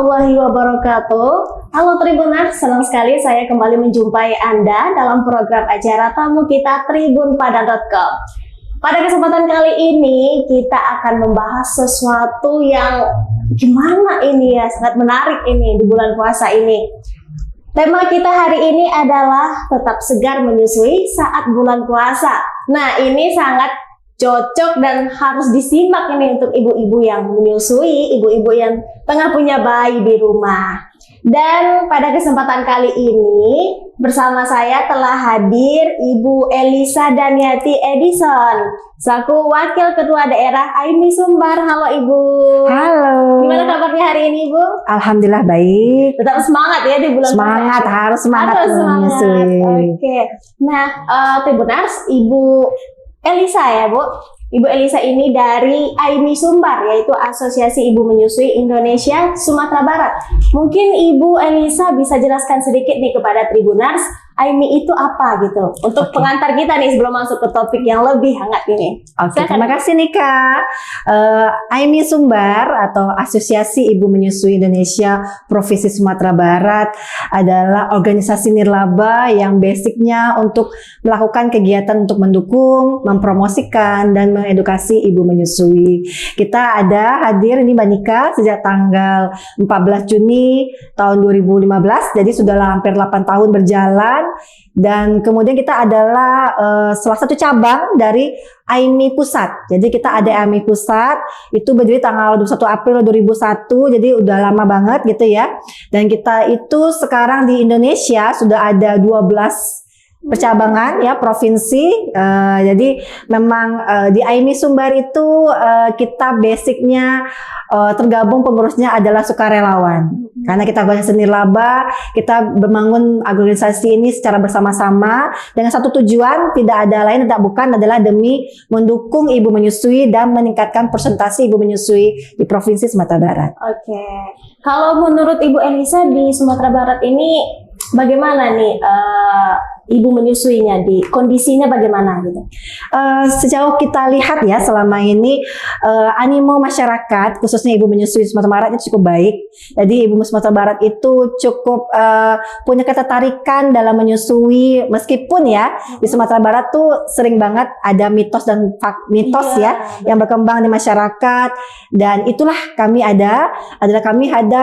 warahmatullahi wabarakatuh. Halo Tribuners, senang sekali saya kembali menjumpai Anda dalam program acara tamu kita tribunpadang.com. Pada kesempatan kali ini kita akan membahas sesuatu yang gimana ini ya, sangat menarik ini di bulan puasa ini. Tema kita hari ini adalah tetap segar menyusui saat bulan puasa. Nah, ini sangat cocok dan harus disimak ini untuk ibu-ibu yang menyusui, ibu-ibu yang tengah punya bayi di rumah. Dan pada kesempatan kali ini bersama saya telah hadir Ibu Elisa Daniati Edison selaku Wakil Ketua Daerah Aimi Sumbar. Halo Ibu. Halo. Gimana kabarnya hari ini Ibu? Alhamdulillah baik. Tetap semangat ya di bulan semangat puasa. Harus semangat menyusui. Oke. Nah, Tribuners, Ibu Elisa ya Bu. Ibu Elisa ini dari Aimi Sumbar, yaitu Asosiasi Ibu Menyusui Indonesia Sumatera Barat. Mungkin Ibu Elisa bisa jelaskan sedikit nih kepada Tribuners, Aimi itu apa gitu? Untuk pengantar kita nih sebelum masuk ke topik yang lebih hangat ini. Oke, terima kasih nih Kak. Aimi Sumbar atau Asosiasi Ibu Menyusui Indonesia Provinsi Sumatera Barat adalah organisasi nirlaba yang basicnya untuk melakukan kegiatan untuk mendukung, mempromosikan, dan mengedukasi ibu menyusui. Kita ada hadir ini Mbak Nika sejak tanggal 14 Juni tahun 2015, jadi sudah hampir 8 tahun berjalan. Dan kemudian kita adalah salah satu cabang dari Aimi Pusat. Jadi kita ada Aimi Pusat, itu berdiri tanggal 21 April 2001, jadi udah lama banget gitu ya. Dan kita itu sekarang di Indonesia sudah ada 12 percabangan ya, provinsi. Jadi memang di Aimi Sumbar itu kita basicnya tergabung, pengurusnya adalah sukarelawan. Karena kita organisasi nirlaba, kita membangun organisasi ini secara bersama-sama dengan satu tujuan, tidak ada lain, tidak bukan adalah demi mendukung ibu menyusui dan meningkatkan persentase ibu menyusui di Provinsi Sumatera Barat. Oke. Kalau menurut Ibu Elisa di Sumatera Barat ini bagaimana nih ibu menyusuinya, di kondisinya bagaimana gitu? Sejauh kita lihat ya selama ini animo masyarakat khususnya ibu menyusui Sumatera Barat itu cukup baik. Jadi ibu Sumatera Barat itu cukup punya ketertarikan dalam menyusui, meskipun ya di Sumatera Barat tuh sering banget ada mitos dan mitos ya yang berkembang di masyarakat. Dan itulah kami ada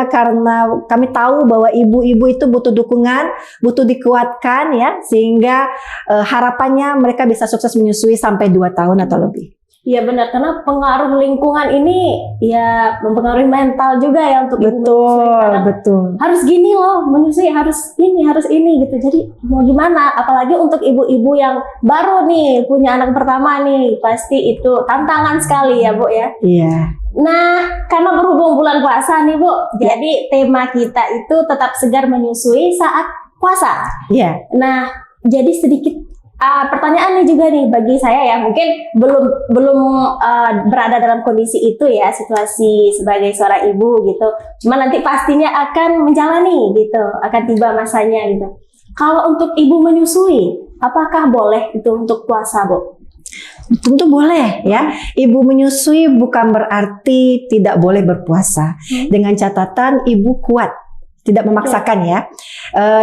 karena kami tahu bahwa ibu-ibu itu butuh dukungan, butuh dikuatkan ya, sehingga harapannya mereka bisa sukses menyusui sampai 2 tahun atau lebih. Iya benar, karena pengaruh lingkungan ini ya mempengaruhi mental juga ya untuk ibu menyusui. Betul. Harus gini loh, menyusui harus ini gitu. Jadi mau gimana? Apalagi untuk ibu-ibu yang baru nih punya anak pertama nih, pasti itu tantangan sekali ya Bu ya. Iya. Nah, karena berhubung bulan puasa nih Bu, jadi tema kita itu tetap segar menyusui saat puasa. Iya. Nah, jadi sedikit pertanyaan nih juga nih bagi saya ya, mungkin belum berada dalam kondisi itu ya, situasi sebagai seorang ibu gitu. Cuma nanti pastinya akan menjalani gitu, akan tiba masanya gitu. Kalau untuk ibu menyusui, apakah boleh itu untuk puasa, Bu? Tentu boleh ya. Ibu menyusui bukan berarti tidak boleh berpuasa. Dengan catatan ibu kuat, tidak memaksakan ya.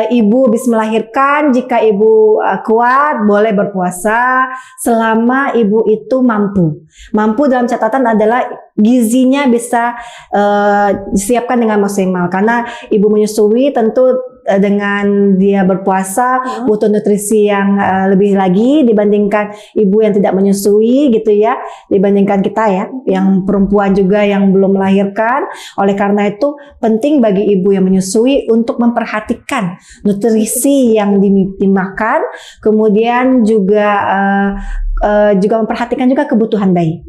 Ibu habis melahirkan, jika ibu kuat boleh berpuasa selama ibu itu mampu. Mampu dalam catatan adalah gizinya bisa disiapkan dengan maksimal. Karena ibu menyusui tentu dengan dia berpuasa butuh nutrisi yang lebih lagi dibandingkan ibu yang tidak menyusui gitu ya, dibandingkan kita ya yang perempuan juga yang belum melahirkan. Oleh karena itu penting bagi ibu yang menyusui untuk memperhatikan nutrisi yang dimakan, kemudian juga memperhatikan juga kebutuhan bayi.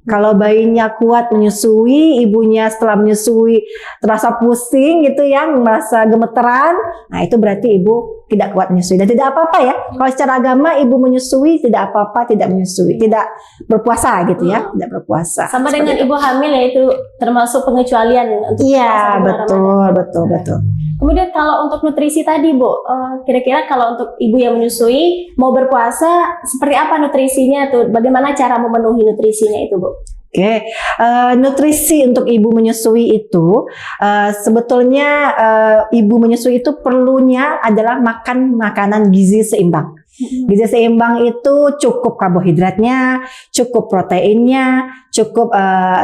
Kalau bayinya kuat menyusui, ibunya setelah menyusui terasa pusing gitu ya, merasa gemeteran, nah itu berarti ibu tidak kuat menyusui. Dan tidak apa-apa ya, kalau secara agama ibu menyusui tidak apa-apa, tidak menyusui, tidak berpuasa gitu ya, tidak berpuasa. Sama dengan ibu hamil ya, itu termasuk pengecualian untuk iya, betul. Kemudian kalau untuk nutrisi tadi Bu, kira-kira kalau untuk ibu yang menyusui mau berpuasa seperti apa nutrisinya tuh? Bagaimana cara memenuhi nutrisinya itu Bu? Oke, nutrisi untuk ibu menyusui itu sebetulnya ibu menyusui itu perlunya adalah makan makanan gizi seimbang. Gizi seimbang itu cukup karbohidratnya, cukup proteinnya, cukup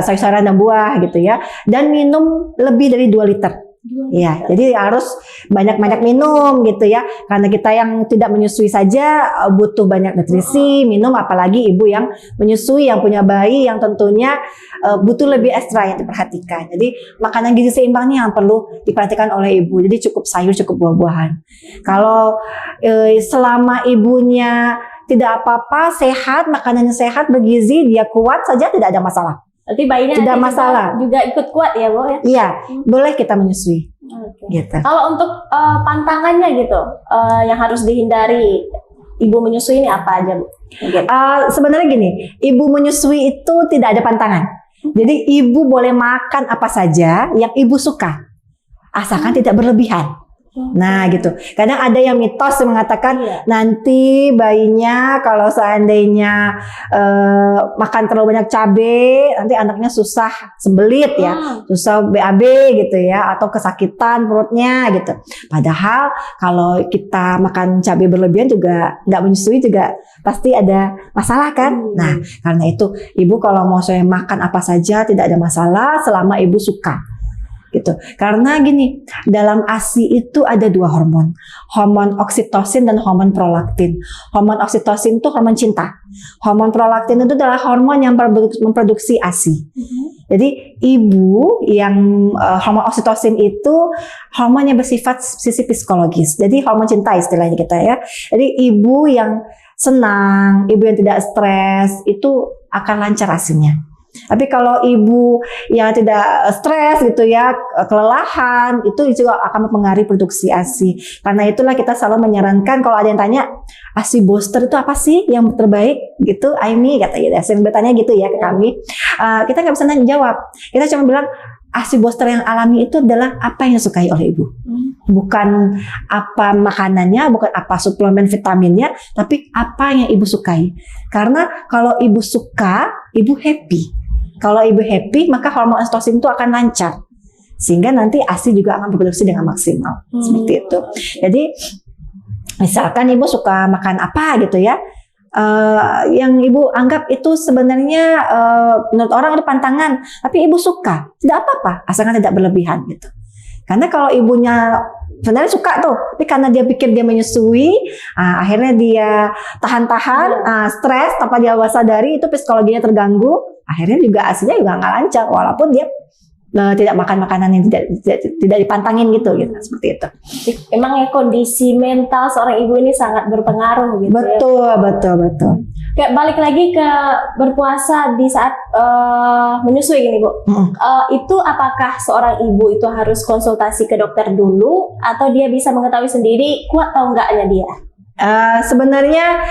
sayur-sayuran dan buah gitu ya, dan minum lebih dari 2 liter. Iya, jadi harus banyak-banyak minum gitu ya. Karena kita yang tidak menyusui saja butuh banyak nutrisi, minum, apalagi ibu yang menyusui, yang punya bayi yang tentunya butuh lebih ekstra yang diperhatikan. Jadi makanan gizi seimbangnya yang perlu diperhatikan oleh ibu. Jadi cukup sayur, cukup buah-buahan. Kalau selama ibunya tidak apa-apa, sehat, makanannya sehat, bergizi, dia kuat saja, tidak ada masalah. Berarti bayinya tidak masalah. Juga ikut kuat ya, Bu ya? Iya, boleh kita menyusui. Gitu. Kalau untuk pantangannya gitu, yang harus dihindari ibu menyusui ini apa aja, Bu? Sebenarnya gini, ibu menyusui itu tidak ada pantangan. Jadi ibu boleh makan apa saja yang ibu suka, asalkan tidak berlebihan. Nah gitu. Kadang ada yang mitos yang mengatakan nanti bayinya kalau seandainya makan terlalu banyak cabai, nanti anaknya susah sembelit ya, susah BAB gitu ya, atau kesakitan perutnya gitu. Padahal kalau kita makan cabai berlebihan juga nggak menyusui juga pasti ada masalah kan. Nah karena itu ibu kalau mau saya makan apa saja tidak ada masalah selama ibu suka. Gitu. Karena gini, dalam ASI itu ada 2 hormon, hormon oksitosin dan hormon prolaktin. Hormon oksitosin itu hormon cinta. Hormon prolaktin itu adalah hormon yang memproduksi ASI. Jadi ibu yang hormon oksitosin itu hormon yang bersifat sisi psikologis. Jadi hormon cinta istilahnya kita ya. Jadi ibu yang senang, ibu yang tidak stres itu akan lancar ASInya. Tapi kalau ibu yang tidak stres gitu ya, kelelahan, itu juga akan mempengaruhi produksi ASI. Karena itulah kita selalu menyarankan kalau ada yang tanya, ASI booster itu apa sih yang terbaik gitu, Aimi kata ya, sering bertanya gitu ya ke kami. Kita nggak bisa jawab. Kita cuma bilang ASI booster yang alami itu adalah apa yang disukai oleh ibu. Bukan apa makanannya, bukan apa suplemen vitaminnya, tapi apa yang ibu sukai. Karena kalau ibu suka, ibu happy. Kalau ibu happy, maka hormon oksitosin itu akan lancar. Sehingga nanti ASI juga akan berproduksi dengan maksimal. Seperti itu. Jadi, misalkan ibu suka makan apa gitu ya, yang ibu anggap itu sebenarnya menurut orang itu pantangan, tapi ibu suka, tidak apa-apa, asalkan tidak berlebihan gitu. Karena kalau ibunya sebenarnya suka tuh, tapi karena dia pikir dia menyusui, akhirnya dia tahan-tahan, stres tanpa dia sadari, itu psikologinya terganggu, akhirnya juga ASInya juga nggak lancar, walaupun dia tidak makan makanan yang tidak dipantangin gitu, seperti itu. Emang ya kondisi mental seorang ibu ini sangat berpengaruh gitu. Betul. Kayak balik lagi ke berpuasa di saat menyusui gini, Bu. Itu apakah seorang ibu itu harus konsultasi ke dokter dulu atau dia bisa mengetahui sendiri kuat atau enggaknya dia? Sebenarnya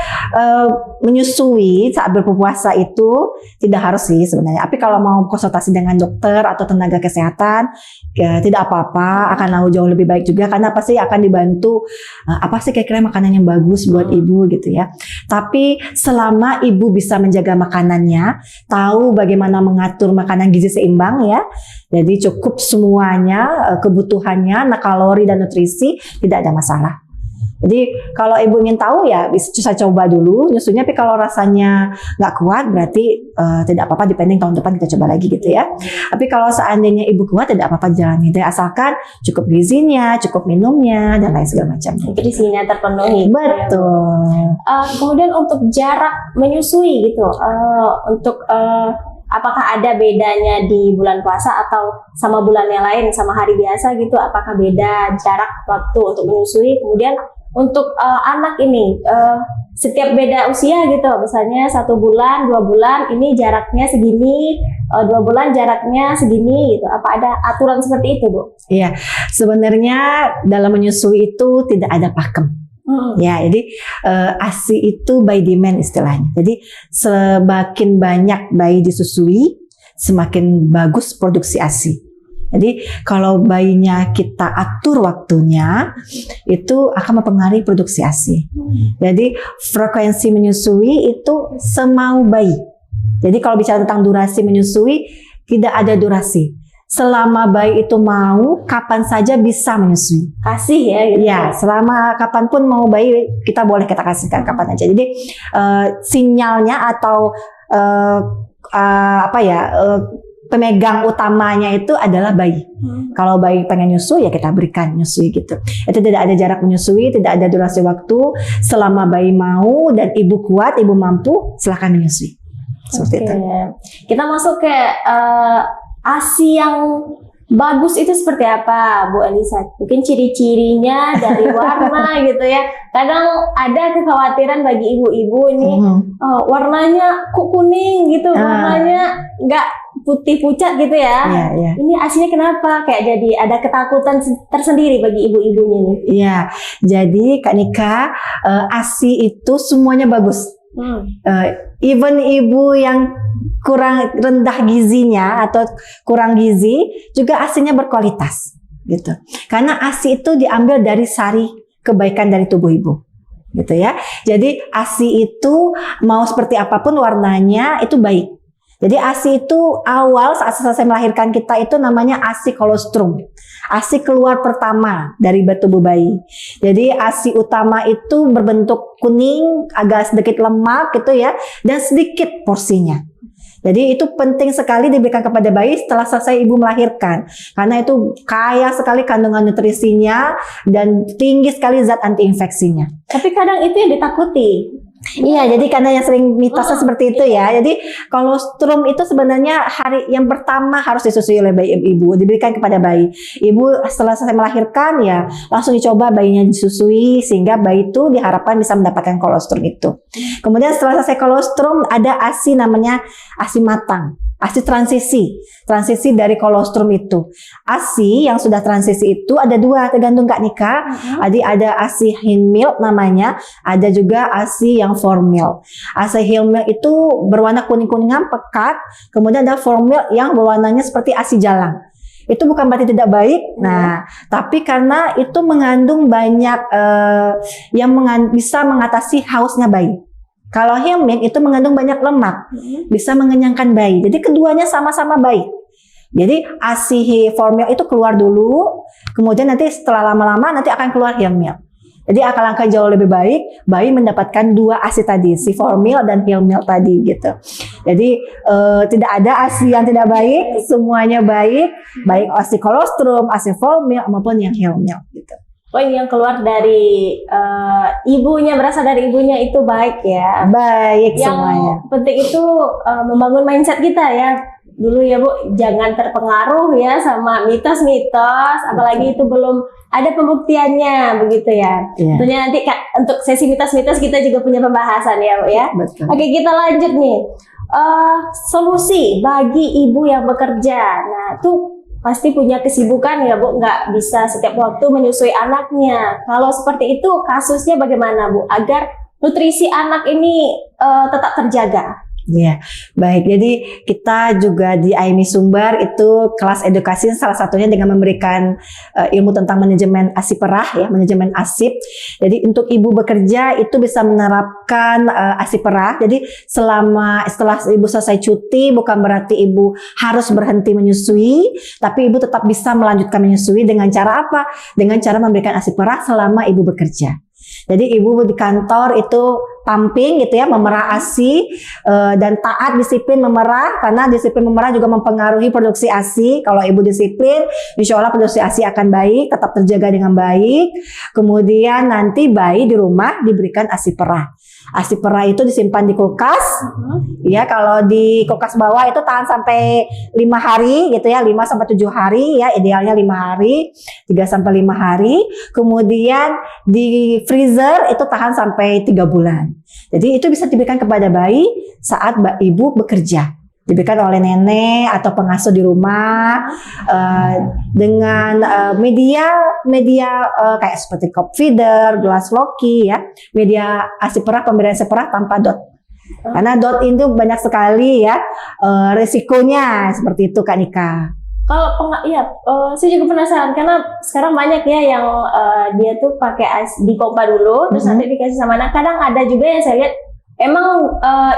menyusui saat berpuasa itu tidak harus sih sebenarnya. Tapi kalau mau konsultasi dengan dokter atau tenaga kesehatan, ya tidak apa-apa, akan jauh lebih baik juga karena pasti akan dibantu apa sih kira-kira makanan yang bagus buat ibu gitu ya. Tapi selama ibu bisa menjaga makanannya, tahu bagaimana mengatur makanan gizi seimbang ya. Jadi cukup semuanya kebutuhannya, kalori dan nutrisi, tidak ada masalah. Jadi kalau ibu ingin tahu ya bisa coba dulu nyusunya, tapi kalau rasanya nggak kuat berarti tidak apa-apa, depending tahun depan kita coba lagi gitu ya. Tapi kalau seandainya ibu kuat tidak apa-apa jalani, asalkan cukup gizinya, cukup minumnya dan lain segala macam. Gizinya terpenuhi. Betul. Kemudian untuk jarak menyusui gitu, untuk apakah ada bedanya di bulan puasa atau sama bulan yang lain, sama hari biasa gitu? Apakah beda jarak waktu untuk menyusui? Kemudian untuk anak ini setiap beda usia gitu, misalnya 1 bulan, 2 bulan, ini jaraknya segini, 2 bulan jaraknya segini gitu. Apa ada aturan seperti itu, Bu? Iya, sebenarnya dalam menyusui itu tidak ada pakem. Ya, jadi ASI itu by demand istilahnya. Jadi semakin banyak bayi disusui, semakin bagus produksi ASI. Jadi kalau bayinya kita atur waktunya, itu akan mempengaruhi produksi ASI. Jadi frekuensi menyusui itu semau bayi. Jadi kalau bicara tentang durasi menyusui, tidak ada durasi. Selama bayi itu mau, kapan saja bisa menyusui. Kasih ya gitu. Ya, selama kapanpun mau bayi, kita boleh kita kasihkan kapan aja. Jadi sinyalnya atau pemegang utamanya itu adalah bayi. Kalau bayi pengen nyusui, ya kita berikan nyusui gitu. Itu tidak ada jarak menyusui, tidak ada durasi waktu. Selama bayi mau dan ibu kuat, ibu mampu, silakan menyusui. Seperti itu. Kita masuk ke ASI yang bagus itu seperti apa, Bu Anissa? Mungkin ciri-cirinya dari warna gitu ya. Kadang ada kekhawatiran bagi ibu-ibu ini, warnanya kok kuning gitu, warnanya nggak putih pucat gitu ya. Ini ASInya kenapa? Kayak jadi ada ketakutan tersendiri bagi ibu-ibunya nih. Iya, jadi Kak Nika, ASI itu semuanya bagus. Even ibu yang kurang rendah gizinya atau kurang gizi juga ASInya berkualitas gitu. Karena ASI itu diambil dari sari kebaikan dari tubuh ibu. Gitu ya. Jadi ASI itu mau seperti apapun warnanya itu baik. Jadi ASI itu awal saat selesai melahirkan kita itu namanya ASI kolostrum. ASI keluar pertama dari tubuh bayi. Jadi ASI utama itu berbentuk kuning, agak sedikit lemak gitu ya, dan sedikit porsinya. Jadi itu penting sekali diberikan kepada bayi setelah selesai ibu melahirkan. Karena itu kaya sekali kandungan nutrisinya dan tinggi sekali zat antiinfeksinya. Tapi kadang itu yang ditakuti. Iya, jadi karena yang sering mitosnya seperti itu ya. Jadi kolostrum itu sebenarnya hari yang pertama harus disusui oleh bayi ibu, diberikan kepada bayi. Ibu setelah selesai melahirkan ya langsung dicoba bayinya disusui sehingga bayi itu diharapkan bisa mendapatkan kolostrum itu. Kemudian setelah selesai kolostrum ada ASI namanya ASI matang. ASI transisi dari kolostrum itu. ASI yang sudah transisi itu ada dua, tergantung Kak Nika. Jadi ada ASI hind milk namanya, ada juga ASI yang form milk. ASI hind milk itu berwarna kuning-kuningan pekat, kemudian ada form milk yang berwarnanya seperti ASI jalang. Itu bukan berarti tidak baik, tapi karena itu mengandung banyak yang bisa mengatasi hausnya bayi. Kalau hind milk itu mengandung banyak lemak, bisa mengenyangkan bayi. Jadi keduanya sama-sama baik. Jadi ASI form milk itu keluar dulu, kemudian nanti setelah lama-lama nanti akan keluar hind milk. Jadi alangkah jauh lebih baik bayi mendapatkan dua ASI tadi, si form milk dan hind milk tadi gitu. Jadi tidak ada ASI yang tidak baik, semuanya baik, baik ASI kolostrum, ASI form milk maupun yang hind milk gitu. Oh, yang keluar dari ibunya, berasal dari ibunya itu baik ya. Baik yang semuanya. Penting itu membangun mindset kita ya. Dulu ya Bu, jangan terpengaruh ya sama mitos-mitos, apalagi itu belum ada pembuktiannya begitu ya. Tentunya nanti untuk sesi mitos-mitos kita juga punya pembahasan ya Bu ya. Betul. Oke, kita lanjut nih. Solusi bagi ibu yang bekerja. Nah, tuh pasti punya kesibukan ya Bu, nggak bisa setiap waktu menyusui anaknya. Kalau seperti itu kasusnya bagaimana Bu, agar nutrisi anak ini tetap terjaga? Ya, baik. Jadi kita juga di AIMI Sumbar itu kelas edukasi salah satunya dengan memberikan ilmu tentang manajemen ASI perah ya, manajemen ASIP. Jadi untuk ibu bekerja itu bisa menerapkan ASI perah. Jadi setelah ibu selesai cuti bukan berarti ibu harus berhenti menyusui, tapi ibu tetap bisa melanjutkan menyusui dengan cara apa? Dengan cara memberikan ASI perah selama ibu bekerja. Jadi ibu di kantor itu pumping gitu ya, memerah ASI dan taat disiplin memerah, karena disiplin memerah juga mempengaruhi produksi ASI. Kalau ibu disiplin, insya Allah produksi ASI akan baik, tetap terjaga dengan baik. Kemudian nanti bayi di rumah diberikan ASI perah. ASI perah itu disimpan di kulkas, ya kalau di kulkas bawah itu tahan sampai 5 hari gitu ya, 5-7 hari ya, idealnya 5 hari, 3-5 hari. Kemudian di freezer itu tahan sampai 3 bulan. Jadi itu bisa diberikan kepada bayi saat ibu bekerja. Diberikan oleh nenek atau pengasuh di rumah dengan media kayak seperti cup feeder, glass loki ya, media ASI perah, pemberian ASI perah tanpa dot. Karena dot itu banyak sekali ya resikonya seperti itu Kak Nika. Kalau saya juga penasaran karena sekarang banyak ya yang dia tuh pakai dipompa dulu terus nanti dikasih sama anak. Kadang ada juga yang saya lihat emang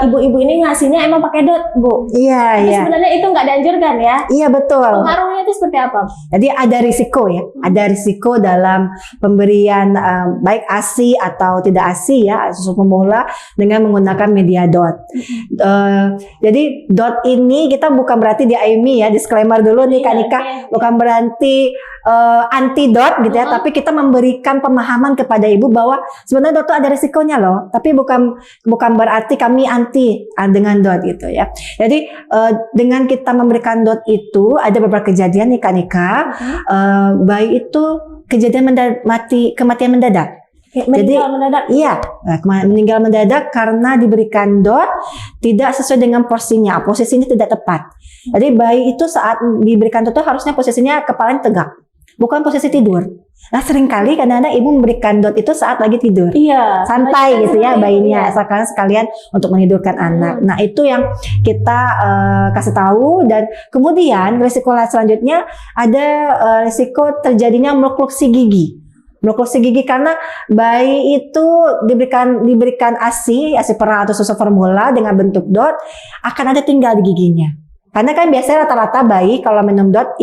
ibu-ibu ini ngasihnya emang pakai dot, Bu. Iya, Tapi iya. sebenarnya itu nggak dianjurkan ya. Iya, betul. Pengaruhnya itu seperti apa? Jadi ada risiko ya, ada risiko dalam pemberian baik ASI atau tidak ASI ya, susu formula dengan menggunakan media dot. Jadi dot ini kita bukan berarti di AIMI ya, disclaimer dulu nih Kak Nika, bukan berarti anti dot gitu ya, tapi kita memberikan pemahaman kepada ibu bahwa sebenarnya dot itu ada risikonya loh, tapi bukan berarti kami anti dengan dot gitu ya. Jadi dengan kita memberikan dot itu ada beberapa kejadian nih Kak Nika. Bayi itu kejadian kematian mendadak. Meninggal mendadak. Iya, meninggal mendadak karena diberikan dot tidak sesuai dengan porsinya, posisinya tidak tepat. Jadi bayi itu saat diberikan dot itu harusnya posisinya kepalanya tegak, bukan posisi tidur. Nah seringkali kadang-kadang ibu memberikan dot itu saat lagi tidur. Iya. Santai gitu ya bayinya, Iya. sekalian untuk menidurkan anak. Nah itu yang kita kasih tahu, dan kemudian risiko selanjutnya ada risiko terjadinya mokluksi gigi. Mokluksi gigi karena bayi itu diberikan ASI perah atau susu formula dengan bentuk dot, akan ada tinggal di giginya. Karena kan biasanya rata-rata bayi kalau minum dot,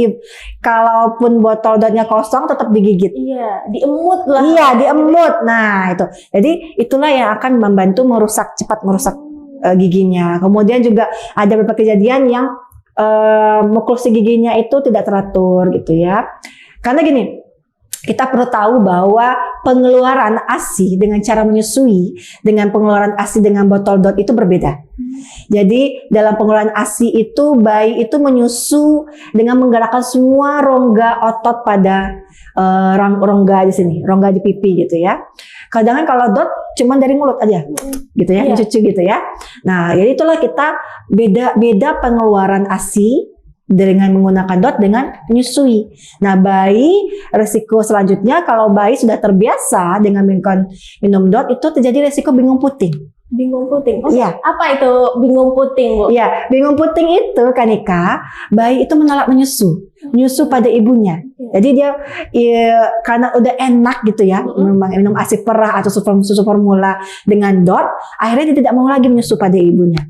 kalaupun botol dotnya kosong tetap digigit. Iya, diemut lah. Iya, diemut. Nah, itu. Jadi itulah yang akan membantu cepat merusak giginya. Kemudian juga ada beberapa kejadian yang mokluksi giginya itu tidak teratur gitu ya. Karena gini, kita perlu tahu bahwa pengeluaran ASI dengan cara menyusui dengan pengeluaran ASI dengan botol dot itu berbeda. Jadi dalam pengeluaran ASI itu bayi itu menyusu dengan menggerakkan semua rongga otot pada rongga di sini, rongga di pipi gitu ya. Kadang kalau dot cuma dari mulut aja, gitu ya, mencucu gitu ya. Nah, jadi itulah kita beda pengeluaran ASI dengan menggunakan dot dengan menyusui. Nah, bayi risiko selanjutnya kalau bayi sudah terbiasa dengan minum dot itu terjadi risiko bingung puting. Bingung puting. Iya. Apa itu bingung puting, Bu? Iya, bingung puting itu Kanika, bayi itu menolak menyusu pada ibunya. Jadi dia karena udah enak gitu ya, minum ASI perah atau susu formula dengan dot, akhirnya dia tidak mau lagi menyusu pada ibunya.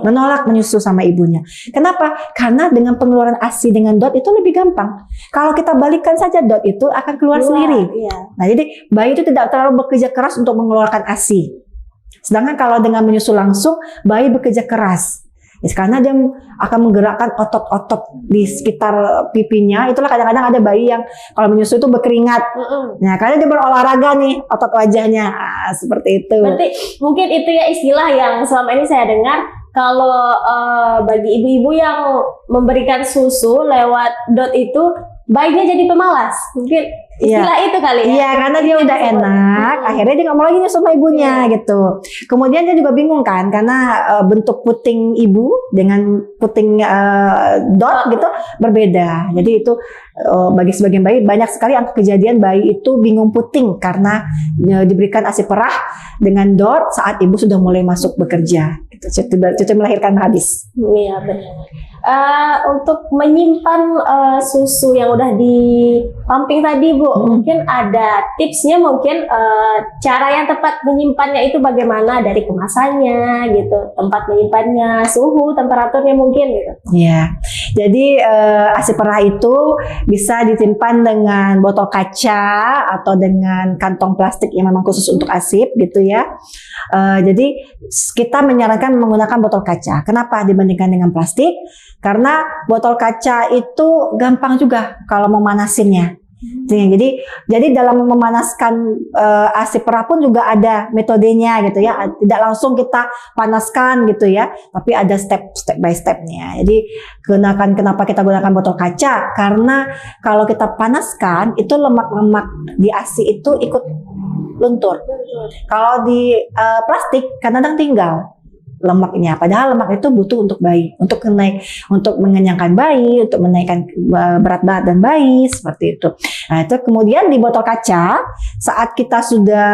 Menolak menyusu sama ibunya. Kenapa? Karena dengan pengeluaran ASI dengan dot itu lebih gampang. Kalau kita balikkan saja dot itu akan keluar sendiri. Iya. Nah, jadi bayi itu tidak terlalu bekerja keras untuk mengeluarkan ASI. Sedangkan kalau dengan menyusu langsung, bayi bekerja keras. Karena dia akan menggerakkan otot-otot di sekitar pipinya. Itulah kadang-kadang ada bayi yang kalau menyusu itu berkeringat. Nah, karena dia berolahraga nih, otot wajahnya. Seperti itu. Berarti mungkin itu ya istilah yang selama ini saya dengar. Kalau bagi ibu-ibu yang memberikan susu lewat dot itu, bayinya jadi pemalas. Mungkin istilah itu kali ya. Iya, karena dia udah enak, akhirnya dia nggak mau lagi nyusu sama ibunya gitu. Kemudian dia juga bingung kan, karena bentuk puting ibu dengan puting dot gitu berbeda. Jadi itu bagi sebagian bayi banyak sekali angka kejadian bayi itu bingung puting karena diberikan ASI perah dengan dot saat ibu sudah mulai masuk bekerja. Cucu melahirkan habis. Iya benar. Untuk menyimpan susu yang udah di pumping tadi, Bu, mungkin ada tipsnya, mungkin cara yang tepat menyimpannya itu bagaimana, dari kemasannya gitu, tempat menyimpannya, suhu, temperaturnya mungkin gitu. Iya. Jadi ASI perah itu bisa disimpan dengan botol kaca atau dengan kantong plastik yang memang khusus untuk ASI gitu ya. Jadi kita menyarankan menggunakan botol kaca. Kenapa dibandingkan dengan plastik? Karena botol kaca itu gampang juga kalau memanasinnya. Jadi dalam memanaskan ASI perah pun juga ada metodenya gitu ya. Tidak langsung kita panaskan gitu ya, tapi ada step by stepnya. Jadi kenapa kita gunakan botol kaca? Karena kalau kita panaskan itu lemak-lemak di ASI itu ikut luntur. Kalau di plastik kadang-kadang tinggal lemaknya, padahal lemak itu butuh untuk bayi, untuk mengenyangkan bayi, untuk menaikkan berat badan bayi, seperti itu. Nah, itu kemudian di botol kaca, saat kita sudah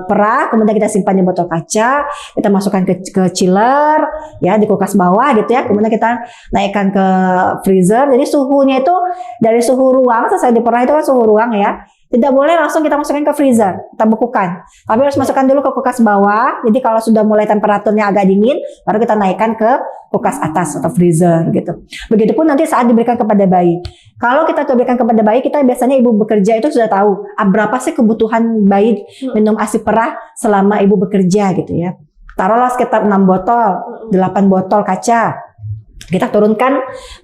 perah, kemudian kita simpan di botol kaca, kita masukkan ke chiller, ya di kulkas bawah gitu ya, kemudian kita naikkan ke freezer. Jadi suhunya itu dari suhu ruang, selesai diperah itu kan suhu ruang ya, Tidak boleh langsung kita masukkan ke freezer, kita bekukan. Tapi harus masukkan dulu ke kulkas bawah. Jadi kalau sudah mulai temperaturnya agak dingin, baru kita naikkan ke kulkas atas atau freezer gitu. Begitupun nanti saat diberikan kepada bayi. Kalau kita berikan kepada bayi, kita biasanya ibu bekerja itu sudah tahu berapa sih kebutuhan bayi minum ASI perah selama ibu bekerja gitu ya. Taruhlah sekitar 6 botol, 8 botol kaca. Kita turunkan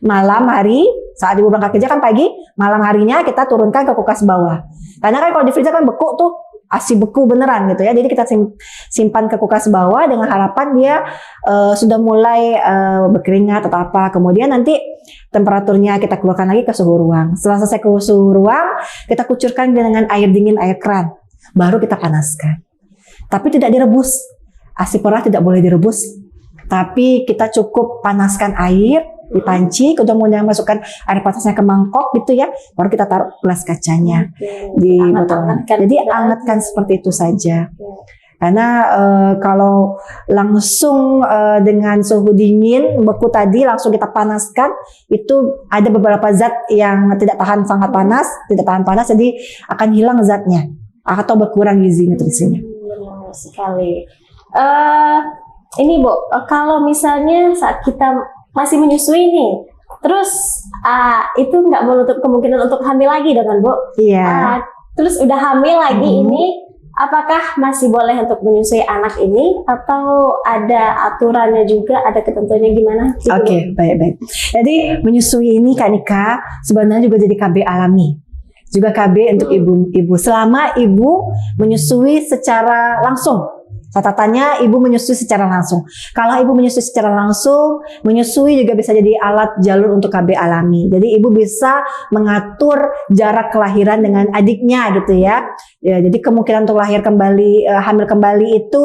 malam hari, saat ibu berangkat kerja kan pagi, malam harinya kita turunkan ke kulkas bawah. Karena kan kalau di freezer kan beku tuh, ASI beku beneran gitu ya. Jadi kita simpan ke kulkas bawah dengan harapan dia sudah mulai berkeringat atau apa. Kemudian nanti temperaturnya kita keluarkan lagi ke suhu ruang. Setelah selesai ke suhu ruang, kita kucurkan dengan air dingin, air keran. Baru kita panaskan. Tapi tidak direbus. ASI perah tidak boleh direbus. Tapi kita cukup panaskan air di panci, kemudian masukkan air panasnya ke mangkok gitu ya, baru kita taruh gelas kacanya di botol. Jadi angetkan seperti itu saja. Karena kalau langsung dengan suhu dingin beku tadi langsung kita panaskan, itu ada beberapa zat yang tidak tahan sangat panas, tidak tahan panas, jadi akan hilang zatnya atau berkurang gizi nutrisinya. Benar sekali. Ini Bu, kalau misalnya saat kita masih menyusui nih, terus itu nggak menutup kemungkinan untuk hamil lagi dengan Bu? Iya. Terus udah hamil lagi ini, apakah masih boleh untuk menyusui anak ini atau ada aturannya juga, ada ketentuannya gimana? Oke, baik-baik. Jadi menyusui ini Kak Nika sebenarnya juga jadi KB alami. Juga KB untuk ibu-ibu selama ibu menyusui secara langsung. Catatannya ibu menyusui secara langsung. Kalau ibu menyusui secara langsung, menyusui juga bisa jadi alat jalur untuk KB alami. Jadi ibu bisa mengatur jarak kelahiran dengan adiknya gitu ya. Jadi kemungkinan untuk lahir kembali, hamil kembali itu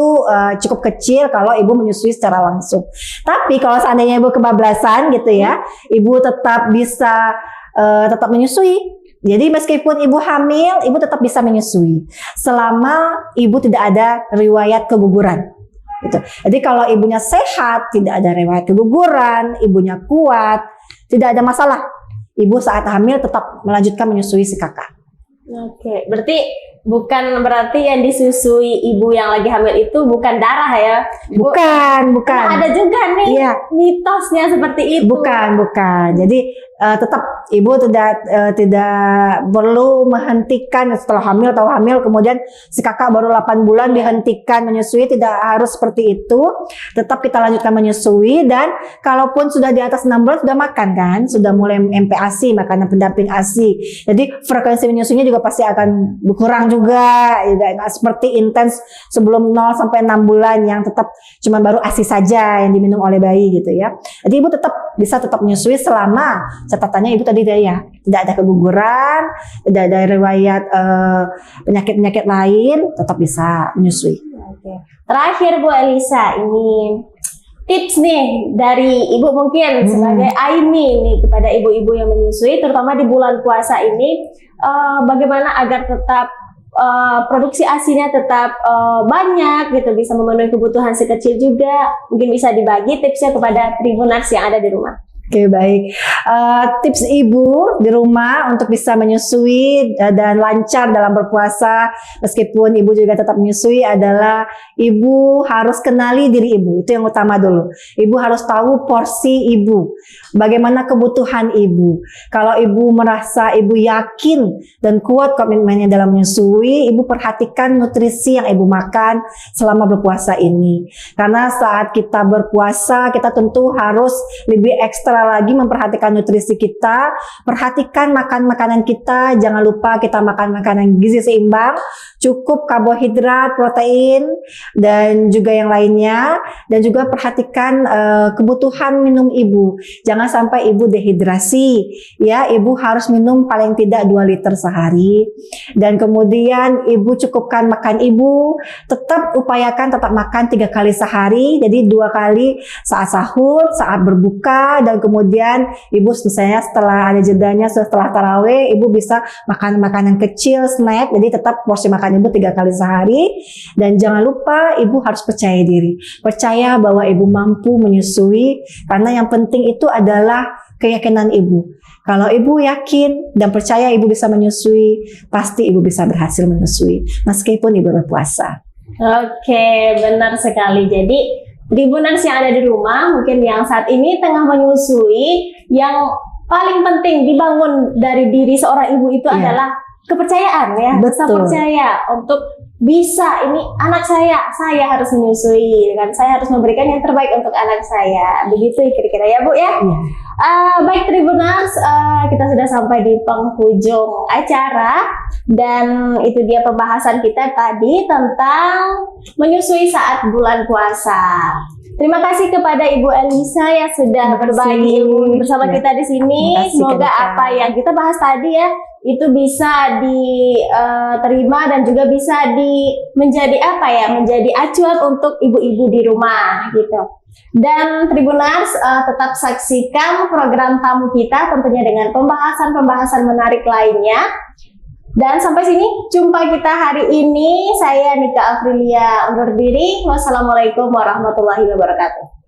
cukup kecil kalau ibu menyusui secara langsung. Tapi kalau seandainya ibu kebablasan gitu ya, ibu tetap bisa tetap menyusui. Jadi meskipun ibu hamil, ibu tetap bisa menyusui selama ibu tidak ada riwayat keguguran. Gitu. Jadi kalau ibunya sehat, tidak ada riwayat keguguran, ibunya kuat, tidak ada masalah. Ibu saat hamil tetap melanjutkan menyusui si kakak. Oke, bukan berarti yang disusui ibu yang lagi hamil itu bukan darah ya? Bukan. Ada juga nih mitosnya seperti itu. Bukan. Jadi tetap ibu tidak perlu menghentikan setelah hamil atau hamil kemudian si kakak baru 8 bulan dihentikan menyusui, tidak harus seperti itu. Tetap kita lanjutkan menyusui, dan kalaupun sudah di atas 6 bulan sudah makan kan, sudah mulai MPASI, makanan pendamping ASI. Jadi frekuensi menyusuinya juga pasti akan berkurang juga, nggak seperti intens sebelum 0 sampai 6 bulan yang tetap cuma baru ASI saja yang diminum oleh bayi gitu ya. Jadi ibu bisa tetap menyusui selama catatannya ibu tadi ya tidak ada keguguran, tidak ada riwayat penyakit-penyakit lain, tetap bisa menyusui. Oke. Terakhir Bu Elisa, ini tips nih dari ibu mungkin sebagai Aimi nih kepada ibu-ibu yang menyusui, terutama di bulan puasa ini, bagaimana agar tetap produksi ASINya tetap banyak gitu, bisa memenuhi kebutuhan si kecil juga. Mungkin bisa dibagi tipsnya kepada Tribuners yang ada di rumah. Oke, baik. Tips ibu di rumah untuk bisa menyusui dan lancar dalam berpuasa meskipun ibu juga tetap menyusui adalah ibu harus kenali diri ibu. Itu yang utama dulu. Ibu harus tahu porsi ibu, bagaimana kebutuhan ibu. Kalau ibu merasa ibu yakin dan kuat komitmennya dalam menyusui, ibu perhatikan nutrisi yang ibu makan selama berpuasa ini. Karena saat kita berpuasa, kita tentu harus lebih ekstra lagi memperhatikan nutrisi kita, perhatikan makan makanan kita, jangan lupa kita makan makanan gizi seimbang, cukup karbohidrat, protein, dan juga yang lainnya, dan juga perhatikan kebutuhan minum ibu. Jangan sampai ibu dehidrasi, ya, ibu harus minum paling tidak 2 liter sehari, dan kemudian ibu cukupkan makan ibu, tetap upayakan tetap makan 3 kali sehari, jadi 2 kali saat sahur, saat berbuka, dan kemudian ibu misalnya setelah ada jedanya setelah tarawih, ibu bisa makan makanan kecil, snack, jadi tetap porsi makan ibu 3 kali sehari. Dan jangan lupa ibu harus percaya diri, percaya bahwa ibu mampu menyusui, karena yang penting itu adalah keyakinan ibu. Kalau ibu yakin dan percaya ibu bisa menyusui, pasti ibu bisa berhasil menyusui meskipun ibu berpuasa. Oke, benar sekali. Jadi Tribuners yang ada di rumah, mungkin yang saat ini tengah menyusui, yang paling penting dibangun dari diri seorang ibu itu adalah kepercayaan ya. Bisa percaya untuk bisa, ini anak saya harus menyusui, kan? Saya harus memberikan yang terbaik untuk anak saya. Begitu kira-kira ya Bu ya. Baik Tribuners, kita sudah sampai di penghujung acara dan itu dia pembahasan kita tadi tentang menyusui saat bulan puasa. Terima kasih kepada Ibu Elisa yang sudah berbagi ilmu bersama kita di sini. Semoga apa yang kita bahas tadi ya itu bisa diterima dan juga bisa menjadi apa ya, menjadi acuan untuk ibu-ibu di rumah gitu. Dan Tribuners, tetap saksikan program tamu kita tentunya dengan pembahasan-pembahasan menarik lainnya. Dan sampai sini jumpa kita hari ini. Saya Nika Afrilia undur diri. Wassalamualaikum warahmatullahi wabarakatuh.